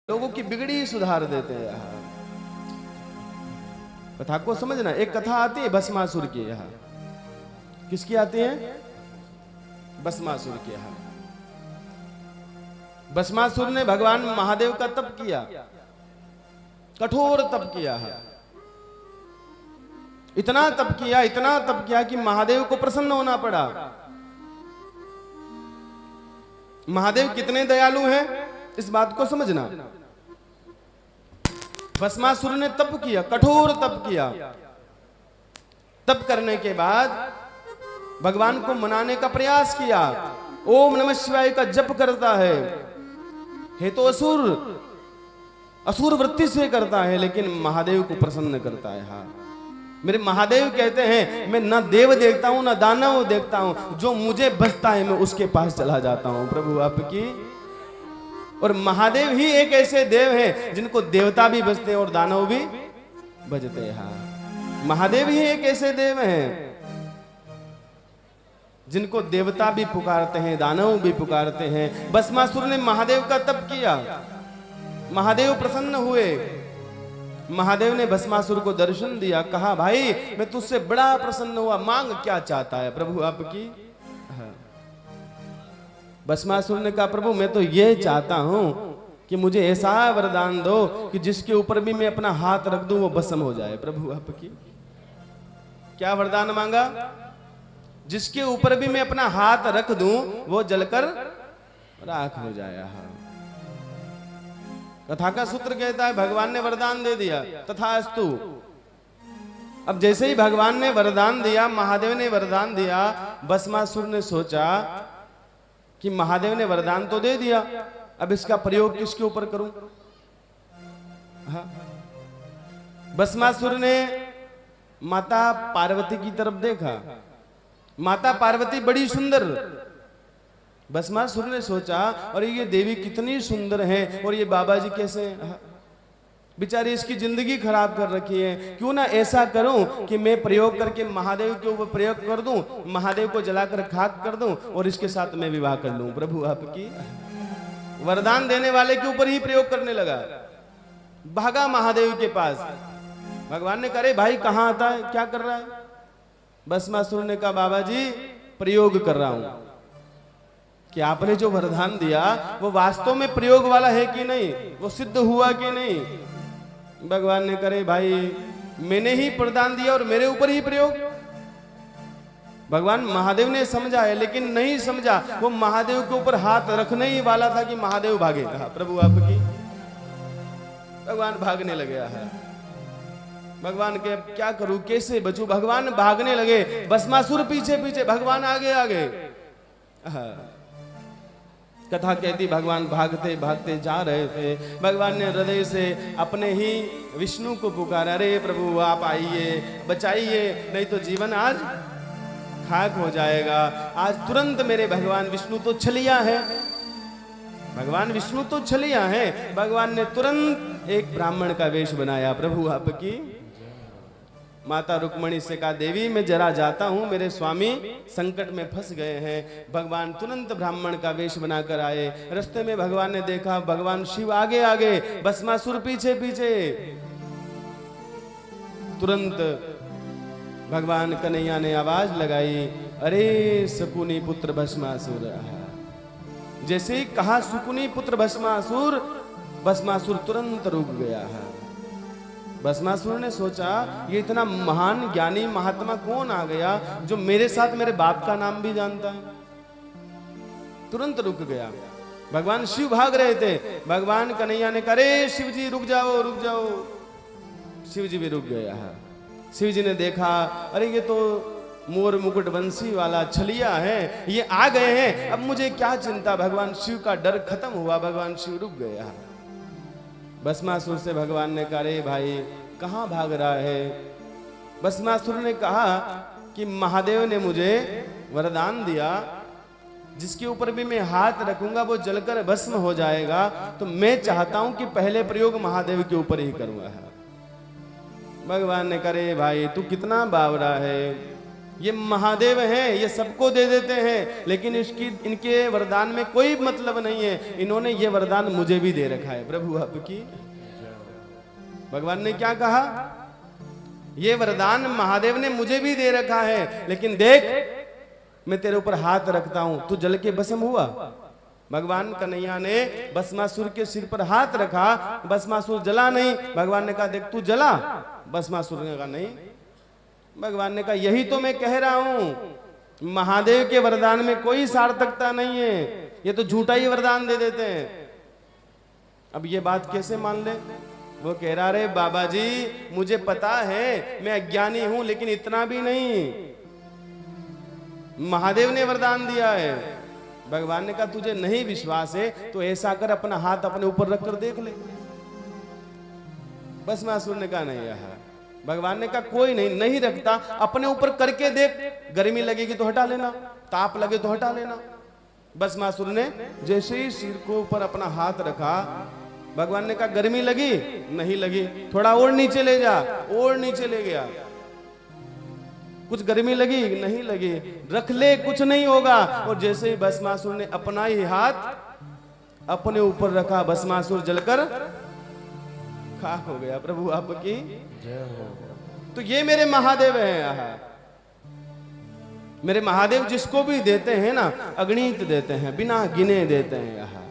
लोगों की बिगड़ी सुधार देते हैं। यहाँ कथा को समझना, एक कथा आती है भस्मासुर की। यहाँ किसकी आती है? भस्मासुर की। यहाँ भस्मासुर ने भगवान महादेव का तप किया, कठोर तप किया है। इतना तप किया कि महादेव को प्रसन्न होना पड़ा। महादेव कितने दयालु हैं इस बात को समझना। भस्मासुर ने तप किया, कठोर तप किया। तप करने के बाद भगवान को मनाने का प्रयास किया। ओम नमः शिवाय का जप करता है तो असुर वृत्ति से करता है, लेकिन महादेव को प्रसन्न करता है। हाँ, मेरे महादेव कहते हैं मैं ना देव देखता हूं ना दानव देखता हूं, जो मुझे बसता है मैं उसके पास चला जाता हूं। प्रभु आपकी। और महादेव ही एक ऐसे देव हैं जिनको देवता भी बजते हैं और दानव भी बजते हैं। हाँ, महादेव ही एक ऐसे देव हैं जिनको देवता भी पुकारते हैं, दानव भी पुकारते हैं। भस्मासुर ने महादेव का तप किया, महादेव प्रसन्न हुए। महादेव ने भस्मासुर को दर्शन दिया, कहा भाई मैं तुझसे बड़ा प्रसन्न हुआ, मांग क्या चाहता है प्रभु आपकी। हाँ। भस्मासुर ने कहा प्रभु मैं तो ये चाहता हूं कि मुझे ऐसा वरदान दो कि जिसके ऊपर भी मैं अपना हाथ रख दूं वो भस्म हो जाए। प्रभु आपकी। क्या वरदान मांगा? जिसके ऊपर भी मैं अपना हाथ रख दूं वो जलकर राख हो जाए। हाँ। कथा का सूत्र कहता है भगवान ने वरदान दे दिया, तथास्तु। अब जैसे ही भगवान ने वरदान दिया, महादेव ने वरदान दिया, भस्मासुर ने सोचा कि महादेव ने वरदान तो दे दिया, अब इसका प्रयोग किसके ऊपर करूं। हाँ। भस्मासुर ने माता पार्वती की तरफ देखा। माता पार्वती बड़ी सुंदर। भस्मासुर ने सोचा और ये देवी कितनी सुंदर है और ये बाबा जी कैसे, बेचारी इसकी जिंदगी खराब कर रखी है। क्यों ना ऐसा करूं कि मैं प्रयोग करके महादेव के ऊपर प्रयोग कर दूं, महादेव को जलाकर खाक कर दूं और इसके साथ मैं विवाह कर लूं। प्रभु आपकी। वरदान देने वाले के ऊपर ही प्रयोग करने लगा। भागा महादेव के पास। भगवान ने कहा भाई कहां आता है, क्या कर रहा है? भस्मासुर ने कहा बाबा जी प्रयोग कर रहा हूं कि आपने जो वरदान दिया वो वास्तव में प्रयोग वाला है कि नहीं, वो सिद्ध हुआ कि नहीं। भगवान ने करे भाई मैंने ही वरदान दिया और मेरे ऊपर ही प्रयोग। भगवान महादेव ने समझा है लेकिन नहीं समझा, वो महादेव के ऊपर हाथ रखने ही वाला था कि महादेव भागे। प्रभु आपकी। भगवान भागने लगे। भगवान के अब क्या करूं, कैसे बचूं। भगवान भागने लगे, भस्मासुर पीछे पीछे, भगवान आगे आगे। कथा कहती भगवान भागते भागते जा रहे थे। भगवान ने हृदय से अपने ही विष्णु को पुकारा, अरे प्रभु आप आइए, बचाइए, नहीं तो जीवन आज खाक हो जाएगा। आज तुरंत मेरे भगवान विष्णु तो छलिया है, भगवान विष्णु तो छलिया है। भगवान ने तुरंत एक ब्राह्मण का वेश बनाया। प्रभु आपकी। माता रुक्मणी से कहा देवी मैं जरा जाता हूं, मेरे स्वामी संकट में फंस गए हैं। भगवान तुरंत ब्राह्मण का वेश बनाकर आए। रास्ते में भगवान ने देखा भगवान शिव आगे आगे, भस्मासुर पीछे पीछे। तुरंत भगवान कन्हैया ने आवाज लगाई, अरे शकुनी पुत्र भस्मासुर। जैसे ही कहा शकुनी पुत्र भस्मासुर, भस्मासुर तुरंत रुक गया है। भस्मासुर ने सोचा ये इतना महान ज्ञानी महात्मा कौन आ गया जो मेरे साथ मेरे बाप का नाम भी जानता है। तुरंत रुक गया। भगवान शिव भाग रहे थे। भगवान कन्हैया ने कहा अरे शिव जी रुक जाओ रुक जाओ। शिव जी भी रुक गया है। शिव जी ने देखा अरे ये तो मोर मुकुट वंशी वाला छलिया है, ये आ गए हैं, अब मुझे क्या चिंता। भगवान शिव का डर खत्म हुआ। भगवान शिव रुक गया। भस्मासुर से भगवान ने कहा अरे भाई कहां भाग रहा है। भस्मासुर ने कहा कि महादेव ने मुझे वरदान दिया, जिसके ऊपर भी मैं हाथ रखूंगा वो जलकर भस्म हो जाएगा, तो मैं चाहता हूं कि पहले प्रयोग महादेव के ऊपर ही करूंगा। भगवान ने कहा अरे भाई तू कितना बावरा है, ये महादेव हैं, ये सबको दे देते हैं, लेकिन इनके वरदान में कोई मतलब नहीं है। इन्होंने ये वरदान मुझे भी दे रखा है। प्रभु आपकी भगवान ने क्या कहा, ये वरदान महादेव ने मुझे भी दे रखा है, लेकिन देख मैं तेरे ऊपर हाथ रखता हूं, तू जल के भस्म हुआ। भगवान कन्हैया ने भस्मासुर के सिर पर हाथ रखा, भस्मासुर जला नहीं। भगवान ने कहा देख तू जला, भस्मासुर ने कहा नहीं। भगवान ने कहा यही तो मैं कह रहा हूं, महादेव के वरदान में कोई सार्थकता नहीं है, ये तो झूठा ही वरदान दे देते हैं। अब ये बात कैसे मान ले? वो कह रहा रे बाबा जी मुझे पता है मैं अज्ञानी हूं, लेकिन इतना भी नहीं, महादेव ने वरदान दिया है। भगवान ने कहा तुझे नहीं विश्वास है तो ऐसा कर, अपना हाथ अपने ऊपर रखकर देख ले। भस्मासुर ने कहा नहीं यार। भगवान ने कहा कोई नहीं, नहीं रखता, अपने ऊपर करके देख, गर्मी लगेगी तो हटा लेना, ताप लगे तो हटा लेना। भस्मासुर ने जैसे ही सिर को ऊपर अपना हाथ रखा, भगवान ने कहा गर्मी लगी? नहीं लगी। थोड़ा और नीचे ले जा, और नीचे ले गया। कुछ गर्मी लगी? नहीं लगी। रख ले, कुछ नहीं होगा। और जैसे ही भस्मासुर ने अपना ही हाथ अपने ऊपर रखा, भस्मासुर जलकर खाक हो गया। प्रभु आपकी जय हो। तो ये मेरे महादेव हैं। मेरे महादेव जिसको भी देते हैं ना, अगणित देते हैं, बिना गिने देते हैं।